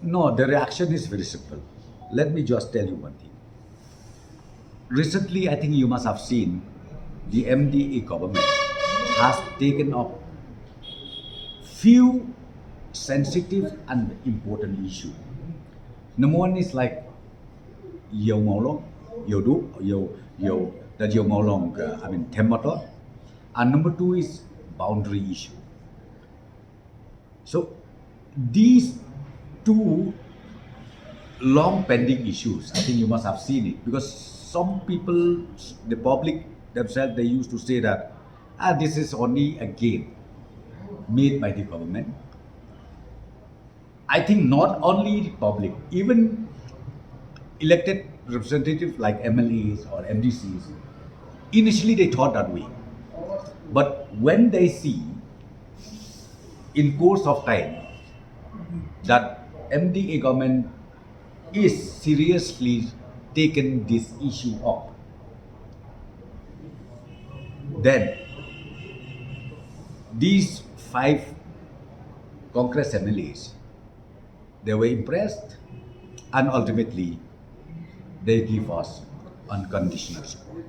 No, the reaction is very simple. Let me just tell you one thing. Recently, I think you must have seen the MDA government has taken up few sensitive and important issues. Number one is like Yo Molong, Yo Du, Yo, that Yo Molong, Temato. And number two is boundary issue. So these two long pending issues, I think you must have seen it because some people, the public themselves, they used to say that this is only a game made by the government. I think not only the public, even elected representatives like MLAs or MDCs, initially they thought that way. But when they see in course of time that MDA government is seriously taken this issue up, then these 5 Congress MLAs, they were impressed and ultimately they give us unconditional support.